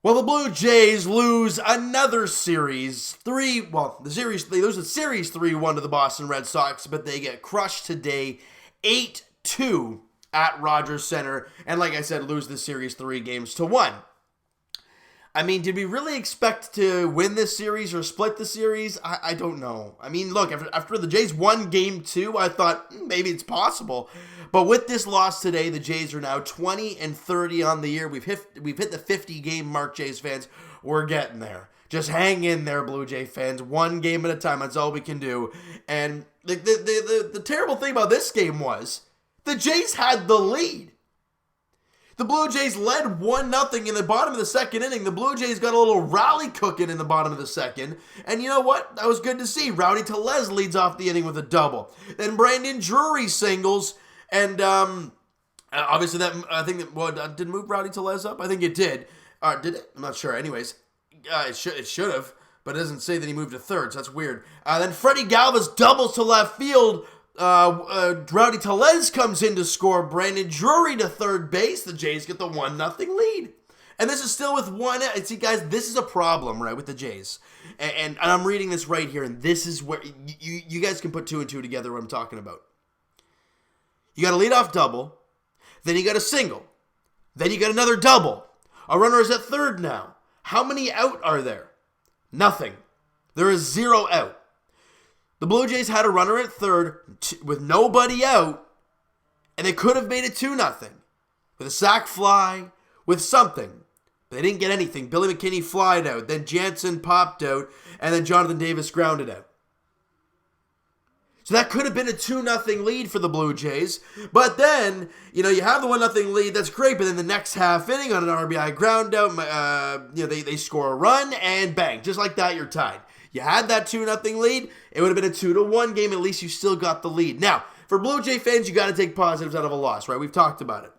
Well, the Blue Jays lose another series. They lose the series 3-1 to the Boston Red Sox, but they get crushed today 8-2 at Rogers Center. And like I said, lose the series 3-1. I mean, did we really expect to win this series or split the series? I don't know. I mean, look, after the Jays won Game 2, I thought maybe it's possible. But with this loss today, the Jays are now 20-30 on the year. We've hit the 50-game mark, Jays fans. We're getting there. Just hang in there, Blue Jay fans. One game at a time. That's all we can do. And the terrible thing about this game was the Jays had the lead. The Blue Jays led 1-0 in the bottom of the second inning. The Blue Jays got a little rally cooking in the bottom of the second. And you know what? That was good to see. Rowdy Tellez leads off the inning with a double. Then Brandon Drury singles. And obviously did move Rowdy Tellez up? I think it did. Did it? I'm not sure. Anyways, it should have. But it doesn't say that he moved to third, so that's weird. Then Freddie Galvis doubles to left field. Rowdy Tellez comes in to score. Brandon Drury to third base. The Jays get the 1-0 lead. And this is still with one. See, guys, this is a problem, right, with the Jays. And I'm reading this right here, and this is where you guys can put two and two together what I'm talking about. You got a leadoff double. Then you got a single. Then you got another double. A runner is at third now. How many out are there? Nothing. There is 0 out. The Blue Jays had a runner at third with nobody out, and they could have made it 2-0 with a sac fly, with something. But they didn't get anything. Billy McKinney flied out, then Jansen popped out, and then Jonathan Davis grounded out. So that could have been a 2-0 lead for the Blue Jays. But then, you have the 1-0 lead. That's great. But then the next half inning on an RBI ground out, they score a run, and bang. Just like that, you're tied. You had that 2-0 lead. It would have been a 2-1 game. At least you still got the lead. Now, for Blue Jay fans, you got to take positives out of a loss, right? We've talked about it.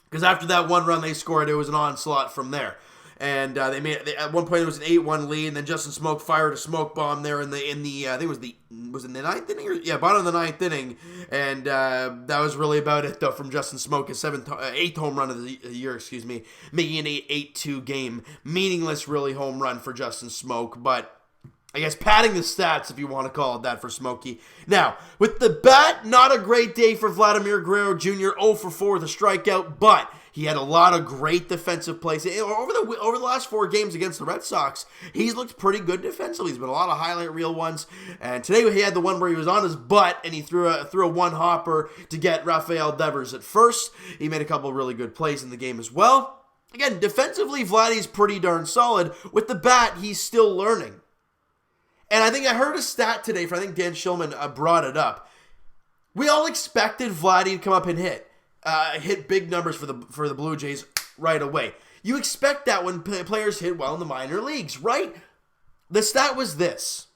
Because after that one run they scored, it was an onslaught from there. And at one point it was an 8-1 lead, and then Justin Smoke fired a smoke bomb there in the I think it was in the ninth inning, bottom of the ninth inning, and that was really about it though from Justin Smoke, his eighth home run of the year, making an 8-2 game, meaningless really home run for Justin Smoke, but I guess padding the stats, if you want to call it that, for Smokey. Now, with the bat, not a great day for Vladimir Guerrero Jr., 0 for 4 with a strikeout, but he had a lot of great defensive plays. Over the last 4 games against the Red Sox, he's looked pretty good defensively. He's been a lot of highlight reel ones. And today he had the one where he was on his butt and he threw a one-hopper to get Rafael Devers at first. He made a couple of really good plays in the game as well. Again, defensively, Vladdy's pretty darn solid. With the bat, he's still learning. And I think I heard a stat today I think Dan Shillman brought it up. We all expected Vladdy to come up and hit big numbers for the Blue Jays right away. You expect that when players hit well in the minor leagues, right? The stat was this.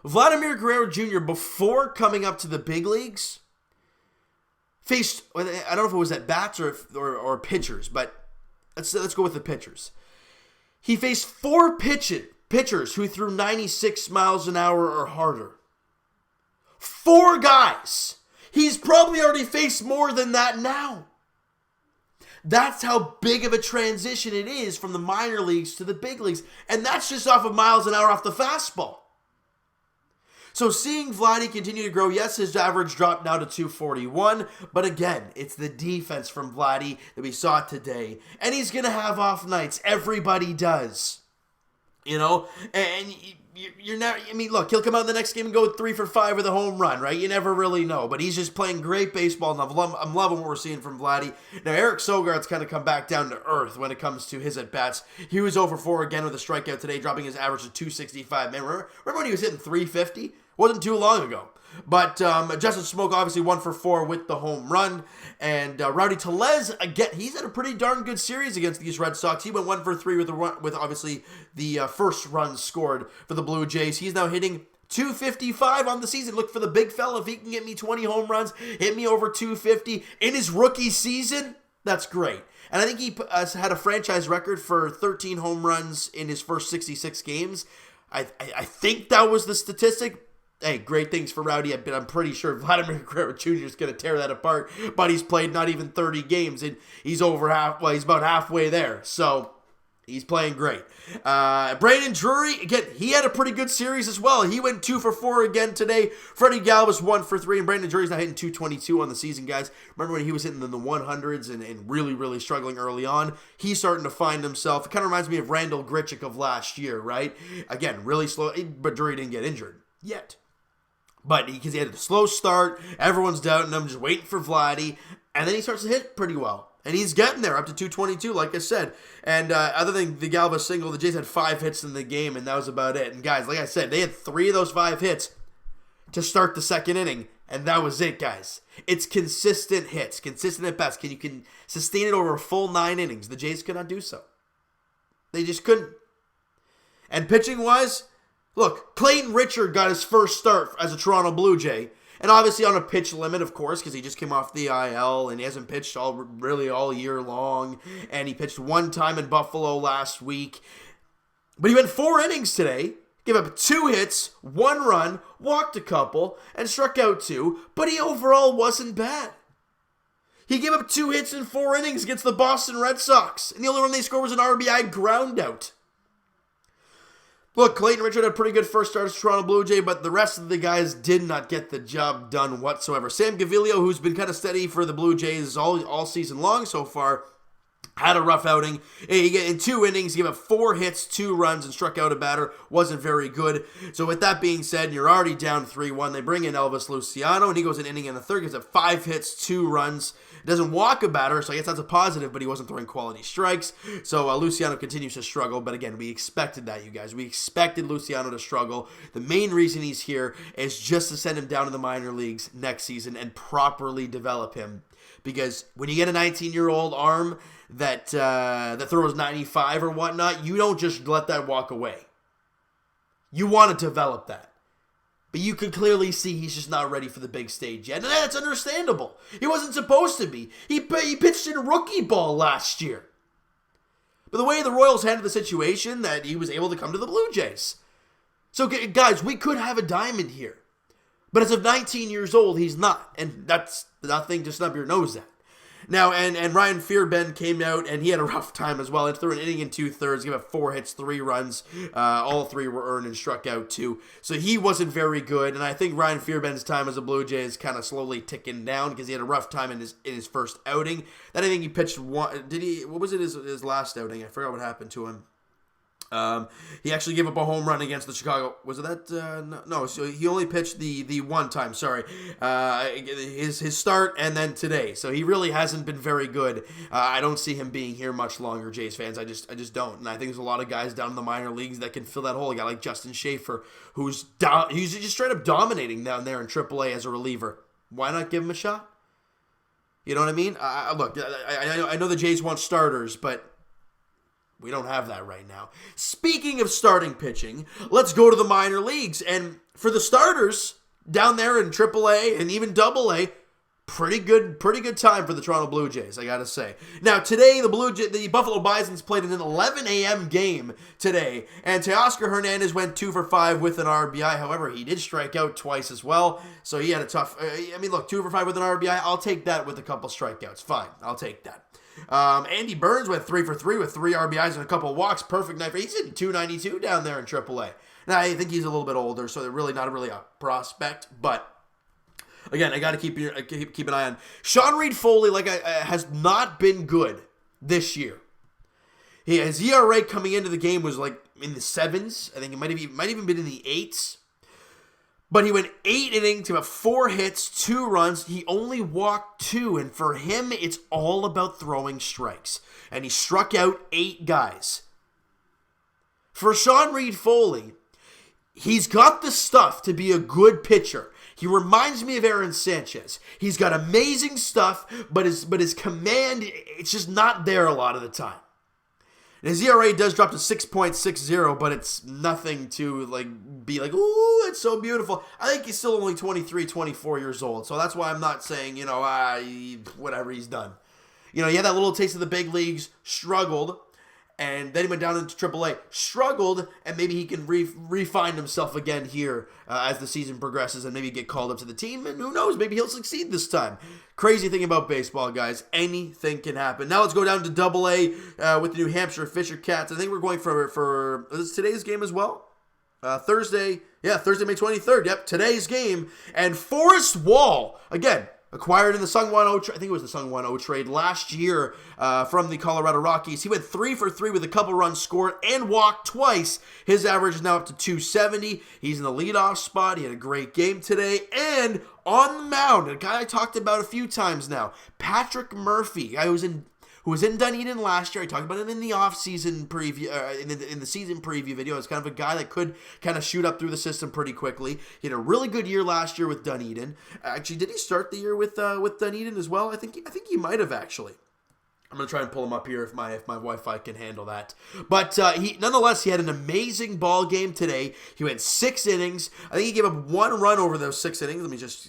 Vladimir Guerrero Jr., before coming up to the big leagues, faced, I don't know if it was at bats or pitchers, but let's go with the pitchers. He faced 4 pitchers who threw 96 miles an hour or harder. 4 guys. He's probably already faced more than that now. That's how big of a transition it is from the minor leagues to the big leagues. And that's just off of miles an hour off the fastball. So seeing Vladdy continue to grow, yes, his average dropped now to 241. But again, it's the defense from Vladdy that we saw today. And he's going to have off nights. Everybody does. And you're not, look, he'll come out in the next game and go 3 for 5 with a home run, right? You never really know, but he's just playing great baseball, and I'm loving what we're seeing from Vladdy. Now, Eric Sogart's kind of come back down to earth when it comes to his at-bats. He was 0 for 4 again with a strikeout today, dropping his average to 265. Man, remember when he was hitting 350? Wasn't too long ago. But Justin Smoke obviously 1 for 4 with the home run. And Rowdy Tellez, again, he's had a pretty darn good series against these Red Sox. He went 1 for 3 with obviously the first run scored for the Blue Jays. He's now hitting 255 on the season. Look for the big fella. If he can get me 20 home runs, hit me over 250 in his rookie season, that's great. And I think he had a franchise record for 13 home runs in his first 66 games. I think that was the statistic. Hey, great things for Rowdy, but I'm pretty sure Vladimir Guerrero Jr. is going to tear that apart. But he's played not even 30 games, and he's about halfway there. So He's playing great. Brandon Drury, again, he had a pretty good series as well. He went 2 for 4 again today. Freddie Galvis 1 for 3, and Brandon Drury's now hitting 222 on the season, guys. Remember when he was hitting in the 100s and really, really struggling early on? He's starting to find himself. It kind of reminds me of Randall Grichuk of last year, right? Again, really slow, but Drury didn't get injured yet. But because he had a slow start, everyone's doubting him, just waiting for Vladdy, and then he starts to hit pretty well. And he's getting there, up to 222, like I said. And other than the Galvis single, the Jays had 5 hits in the game, and that was about it. And guys, like I said, they had 3 of those 5 hits to start the second inning, and that was it, guys. It's consistent hits, consistent at best. You can sustain it over a full 9 innings. The Jays could not do so. They just couldn't. And pitching-wise, look, Clayton Richard got his first start as a Toronto Blue Jay. And obviously on a pitch limit, of course, because he just came off the IL and he hasn't pitched all year long. And he pitched 1 time in Buffalo last week. But he went 4 innings today, gave up 2 hits, 1 run, walked a couple, and struck out 2. But he overall wasn't bad. He gave up 2 hits in 4 innings against the Boston Red Sox. And the only run they scored was an RBI ground out. Look, Clayton Richard had a pretty good first start as Toronto Blue Jay, but the rest of the guys did not get the job done whatsoever. Sam Gaviglio, who's been kind of steady for the Blue Jays all season long so far, had a rough outing. In 2 innings, he gave up 4 hits, 2 runs, and struck out a batter. Wasn't very good. So with that being said, you're already down 3-1. They bring in Elvis Luciano, and he goes an inning in the third, gives up 5 hits, 2 runs. Doesn't walk a batter, so I guess that's a positive, but he wasn't throwing quality strikes. So Luciano continues to struggle, but again, we expected that, you guys. We expected Luciano to struggle. The main reason he's here is just to send him down to the minor leagues next season and properly develop him. Because when you get a 19-year-old arm that throws 95 or whatnot, you don't just let that walk away. You want to develop that. But you can clearly see he's just not ready for the big stage yet. And that's understandable. He wasn't supposed to be. He pitched in rookie ball last year. But the way the Royals handled the situation, that he was able to come to the Blue Jays. So, guys, we could have a diamond here. But as of 19 years old, he's not. And that's nothing to snub your nose at. Now, and Ryan Fearben came out, and he had a rough time as well. He threw an inning in 2/3, gave up 4 hits, 3 runs. All 3 were earned and struck out 2. So he wasn't very good, and I think Ryan Fearben's time as a Blue Jay is kind of slowly ticking down because he had a rough time in his first outing. Then I think he pitched one. What was it, his last outing? I forgot what happened to him. He actually gave up a home run against the Chicago. Was it that? No. So he only pitched the one time. Sorry, his start and then today. So he really hasn't been very good. I don't see him being here much longer, Jays fans. I just don't. And I think there's a lot of guys down in the minor leagues that can fill that hole. A guy like Justin Schaefer, who's just straight up dominating down there in AAA as a reliever. Why not give him a shot? You know what I mean? Look, I know the Jays want starters, but we don't have that right now. Speaking of starting pitching, let's go to the minor leagues. And for the starters down there in AAA and even AA, pretty good time for the Toronto Blue Jays, I gotta say. Now today, the Buffalo Bisons played in an 11 a.m. game today, and Teoscar Hernandez went 2 for 5 with an RBI. However, he did strike out twice as well, so he had a tough. 2 for 5 with an RBI. I'll take that with a couple strikeouts. Fine, I'll take that. Andy Burns went 3 for 3 with 3 RBIs and a couple walks. Perfect night for he's hitting 292 down there in AAA. Now I think he's a little bit older, so they're really not really a prospect. But again, I got to keep an eye on Sean Reed Foley. Has not been good this year. His ERA coming into the game was like in the 7s. I think it might even been in the 8s. But he went 8 innings, gave up 4 hits, 2 runs. He only walked 2, and for him, it's all about throwing strikes. And he struck out 8 guys. For Sean Reed Foley, he's got the stuff to be a good pitcher. He reminds me of Aaron Sanchez. He's got amazing stuff, but his command, it's just not there a lot of the time. His ERA does drop to 6.60, but it's nothing to be like, ooh, it's so beautiful. I think he's still only 23, 24 years old, so that's why I'm not saying, whatever he's done. He had that little taste of the big leagues, struggled, And then he went down into AAA, struggled, and maybe he can refine himself again here as the season progresses and maybe get called up to the team. And who knows, maybe he'll succeed this time. Crazy thing about baseball, guys. Anything can happen. Now let's go down to AA with the New Hampshire Fisher Cats. I think we're going for is this today's game as well? Thursday, May 23rd. Yep, today's game. And Forrest Wall, again, acquired in the Sung Won-Oh trade. I think it was the Sung Won-Oh trade last year from the Colorado Rockies. He went 3 for 3 with a couple runs scored and walked twice. His average is now up to 270. He's in the leadoff spot. He had a great game today. And on the mound, a guy I talked about a few times now, Patrick Murphy, guy who was in Dunedin last year. I talked about him in the off-season preview, in the season preview video. It's kind of a guy that could kind of shoot up through the system pretty quickly. He had a really good year last year with Dunedin. Actually, did he start the year with Dunedin as well? I think he might have actually. I'm going to try and pull him up here if my Wi-Fi can handle that. But nonetheless, he had an amazing ball game today. He went 6 innings. I think he gave up 1 run over those 6 innings. Let me just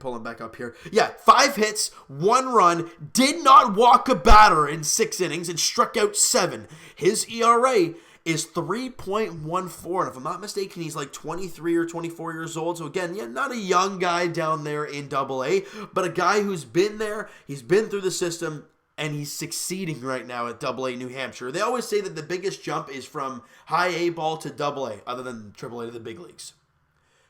pull him back up here. Yeah, 5 hits, 1 run, did not walk a batter in 6 innings, and struck out 7. His ERA is 3.14, and if I'm not mistaken, he's like 23 or 24 years old. So again, yeah, not a young guy down there in AA, but a guy who's been there, he's been through the system, and he's succeeding right now at AA New Hampshire. They always say that the biggest jump is from high A ball to AA, other than AAA to the big leagues.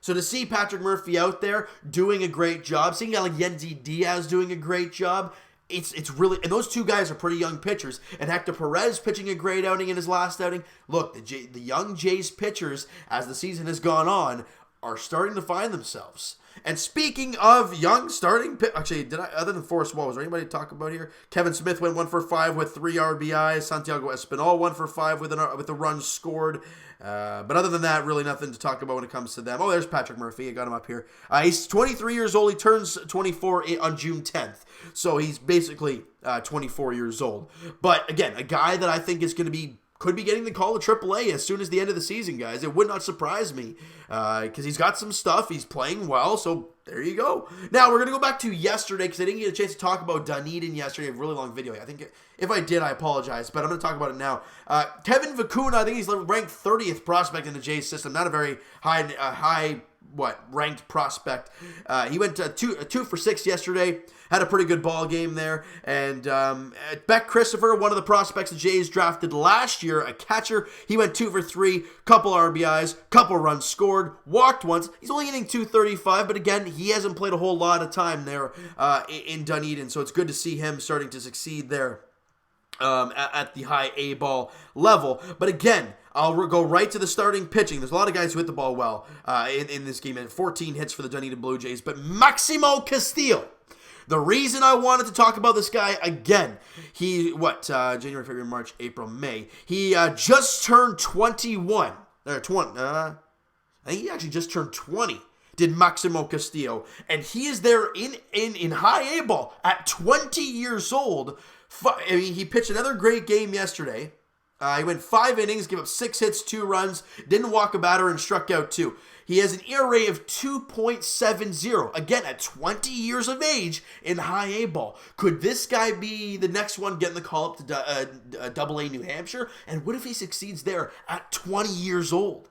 So to see Patrick Murphy out there doing a great job, seeing a guy like Yenzi Diaz doing a great job, it's really, and those two guys are pretty young pitchers. And Hector Perez pitching a great outing in his last outing. Look, the young Jays pitchers, as the season has gone on, are starting to find themselves. And speaking of young starting, actually, other than Forrest Wall, was there anybody to talk about here? Kevin Smith went 1 for 5 with 3 RBIs. Santiago Espinal 1 for 5 with a run scored. But other than that, really nothing to talk about when it comes to them. Oh, there's Patrick Murphy. I got him up here. He's 23 years old. He turns 24 on June 10th. So he's basically 24 years old. But again, a guy that I think is going to could be getting the call to AAA as soon as the end of the season, guys. It would not surprise me because he's got some stuff. He's playing well, so there you go. Now, we're going to go back to yesterday because I didn't get a chance to talk about Dunedin yesterday. I have a really long video. I think if I did, I apologize, but I'm going to talk about it now. Kevin Vicuna, I think he's ranked 30th prospect in the Jays system. Not a very high ranked prospect. He went 2 for 6 yesterday. Had a pretty good ball game there. And Beck Christopher, one of the prospects the Jays drafted last year, a catcher. He went 2 for 3, couple RBIs, couple runs scored, walked once. He's only hitting .235, but again, he hasn't played a whole lot of time there in Dunedin. So it's good to see him starting to succeed there at the high A ball level. But again, I'll go right to the starting pitching. There's a lot of guys who hit the ball well in this game, and 14 hits for the Dunedin Blue Jays. But Maximo Castillo, the reason I wanted to talk about this guy again, January, February, March, April, May. He just turned 21. I think he actually just turned 20. Did Maximo Castillo, and he is there in high A ball at 20 years old. He pitched another great game yesterday. He went 5 innings, gave up 6 hits, 2 runs, didn't walk a batter, and struck out 2. He has an ERA of 2.70. Again, at 20 years of age in high A ball. Could this guy be the next one getting the call up to AA New Hampshire? And what if he succeeds there at 20 years old?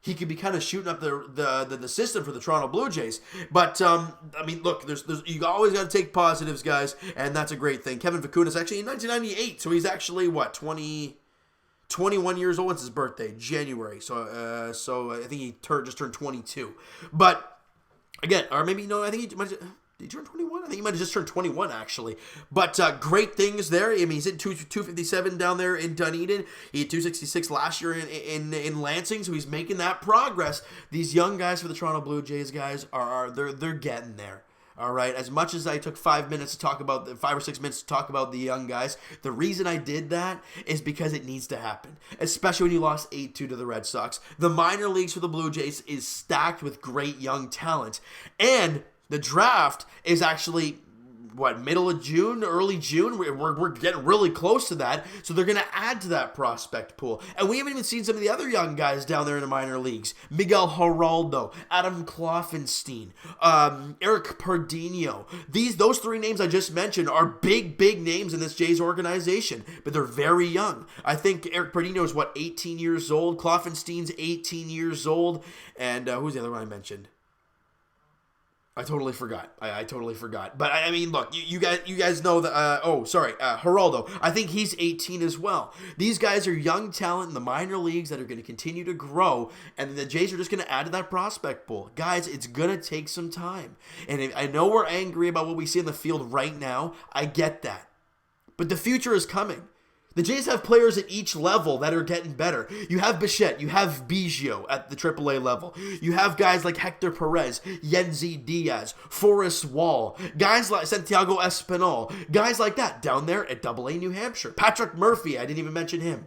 He could be kind of shooting up the system for the Toronto Blue Jays. But, look, you always got to take positives, guys, and that's a great thing. Kevin Vicuna is actually in 1998, so he's actually, 21 years old. It's his birthday, January. So I think he just turned 22. But, again, or maybe, no, I think he might. Did he turn 21? I think he might have just turned 21, actually. But great things there. I mean, he's at 257 down there in Dunedin. He had 266 last year in Lansing, so he's making that progress. These young guys for the Toronto Blue Jays, guys, they're getting there. All right, as much as I took 5 or 6 minutes to talk about the young guys, the reason I did that is because it needs to happen, especially when you lost 8-2 to the Red Sox. The minor leagues for the Blue Jays is stacked with great young talent, and the draft is actually middle of June, early June. We're getting really close to that. So they're going to add to that prospect pool. And we haven't even seen some of the other young guys down there in the minor leagues. Miguel Geraldo, Adam Kloffenstein, Eric Pardinho. Those three names I just mentioned are big names in this Jays organization, but they're very young. I think Eric Pardinho is, 18 years old. Kloffenstein's 18 years old. And who's the other one I mentioned? I totally forgot. I totally forgot. But I mean, look, you guys know that. Geraldo. I think he's 18 as well. These guys are young talent in the minor leagues that are going to continue to grow, and the Jays are just going to add to that prospect pool. Guys, it's going to take some time. And I know we're angry about what we see in the field right now. I get that. But the future is coming. The Jays have players at each level that are getting better. You have Bichette, you have Biggio at the AAA level. You have guys like Hector Perez, Yenzi Diaz, Forrest Wall, guys like Santiago Espinal, guys like that down there at AA New Hampshire. Patrick Murphy, I didn't even mention him.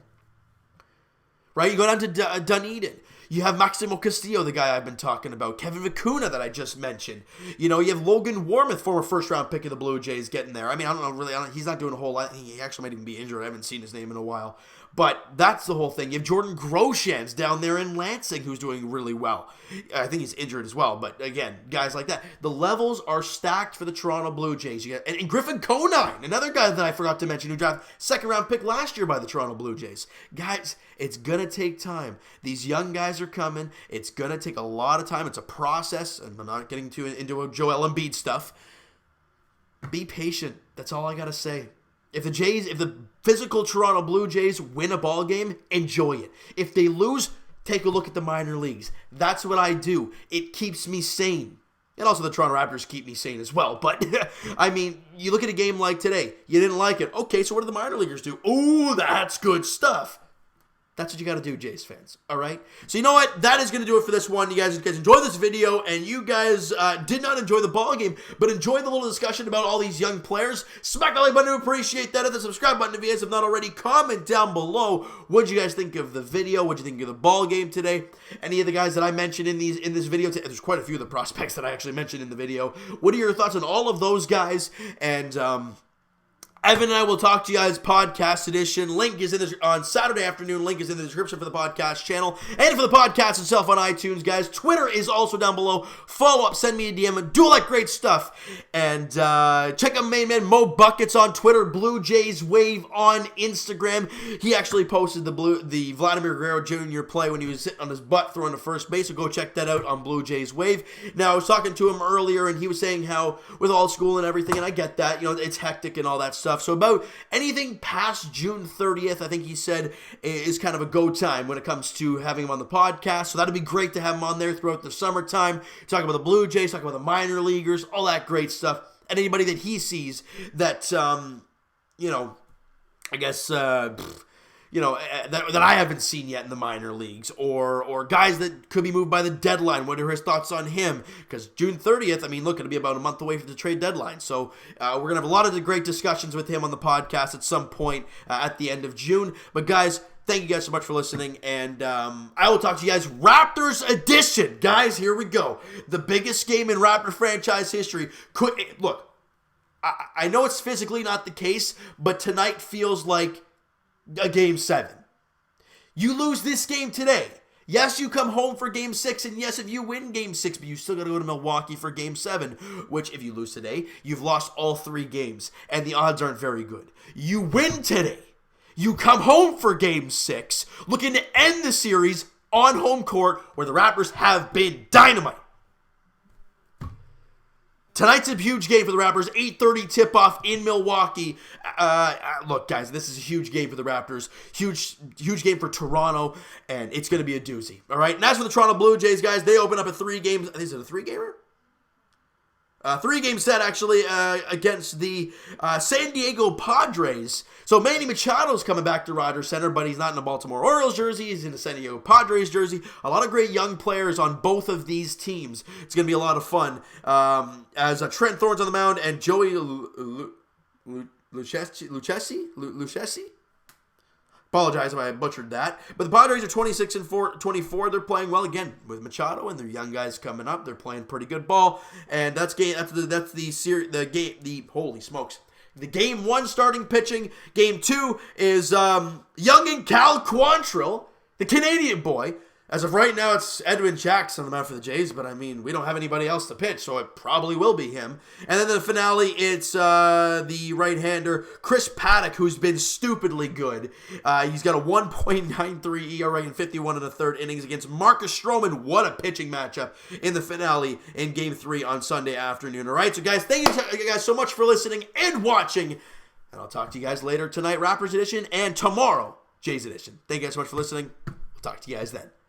Right? You go down to Dunedin. You have Maximo Castillo, the guy I've been talking about. Kevin Vicuna that I just mentioned. You have Logan Warmoth, former first-round pick of the Blue Jays, getting there. I mean, I don't know really. He's not doing a whole lot. He actually might even be injured. I haven't seen his name in a while. But that's the whole thing. You have Jordan Groshans down there in Lansing who's doing really well. I think he's injured as well. But again, guys like that. The levels are stacked for the Toronto Blue Jays. And Griffin Conine, another guy that I forgot to mention, who drafted second-round pick last year by the Toronto Blue Jays. Guys, it's going to take time. These young guys are coming. It's going to take a lot of time. It's a process. And I'm not getting into Joel Embiid stuff. Be patient. That's all I got to say. If the physical Toronto Blue Jays win a ball game, enjoy it. If they lose, take a look at the minor leagues. That's what I do. It keeps me sane. And also the Toronto Raptors keep me sane as well. But, I mean, you look at a game like today. You didn't like it. Okay, so what do the minor leaguers do? Ooh, that's good stuff. That's what you got to do, Jays fans. All right? So you know what? That is going to do it for this one. You guys enjoyed this video, and you guys did not enjoy the ball game, but enjoyed the little discussion about all these young players. Smack the like button to appreciate that. Hit the subscribe button if you guys have not already. Comment down below. What did you guys think of the video? What did you think of the ball game today? Any of the guys that I mentioned in this video? There's quite a few of the prospects that I actually mentioned in the video. What are your thoughts on all of those guys? And Evan and I will talk to you guys podcast edition. Link is on Saturday afternoon. Link is in the description for the podcast channel and for the podcast itself on iTunes, guys. Twitter is also down below. Follow up, send me a DM, do all that great stuff. And check out main man Mo Buckets on Twitter, Blue Jays Wave on Instagram. He actually posted the Vladimir Guerrero Jr. play when he was sitting on his butt throwing to first base. So go check that out on Blue Jays Wave. Now I was talking to him earlier, and he was saying how with all school and everything, and I get that, it's hectic and all that stuff. So about anything past June 30th, I think he said, is kind of a go time when it comes to having him on the podcast. So that'd be great to have him on there throughout the summertime, talk about the Blue Jays, talk about the minor leaguers, all that great stuff. And anybody that he sees that, that I haven't seen yet in the minor leagues, or guys that could be moved by the deadline. What are his thoughts on him? Because June 30th, look, it'll be about a month away from the trade deadline. So we're going to have a lot of great discussions with him on the podcast at some point at the end of June. But guys, thank you guys so much for listening, and I will talk to you guys Raptors edition. Guys, here we go. The biggest game in Raptor franchise history. Look, I know it's physically not the case, but tonight feels like a Game 7. You lose this game today. Yes, you come home for Game 6, and yes, if you win Game 6, but you still got to go to Milwaukee for Game 7, which, if you lose today, you've lost all 3 games, and the odds aren't very good. You win today. You come home for Game 6, looking to end the series on home court, where the Raptors have been dynamite. Tonight's a huge game for the Raptors. 8:30 tip-off in Milwaukee. Look, guys, this is a huge game for the Raptors. Huge game for Toronto, and it's going to be a doozy. All right, and as for the Toronto Blue Jays, guys, they open up a 3-game. Is it a 3-gamer? 3-game set, actually, against the San Diego Padres. So Manny Machado's coming back to Rogers Center, but he's not in a Baltimore Orioles jersey. He's in a San Diego Padres jersey. A lot of great young players on both of these teams. It's going to be a lot of fun. As Trent Thornton's on the mound and Joey Lucchesi? Apologize if I butchered that. But the Padres are 26-24. They're playing well again with Machado and their young guys coming up. They're playing pretty good ball. And that's holy smokes. The game 1 starting pitching. Game 2 is young and Cal Quantrill, the Canadian boy. As of right now, it's Edwin Jackson on the mound for the Jays, but I mean, we don't have anybody else to pitch, so it probably will be him. And then the finale, it's the right-hander, Chris Paddock, who's been stupidly good. He's got a 1.93 ERA in 51 1/3 innings against Marcus Stroman. What a pitching matchup in the finale in Game 3 on Sunday afternoon. All right, so guys, thank you guys so much for listening and watching, and I'll talk to you guys later tonight, Rappers Edition, and tomorrow, Jays Edition. Thank you guys so much for listening. We'll talk to you guys then.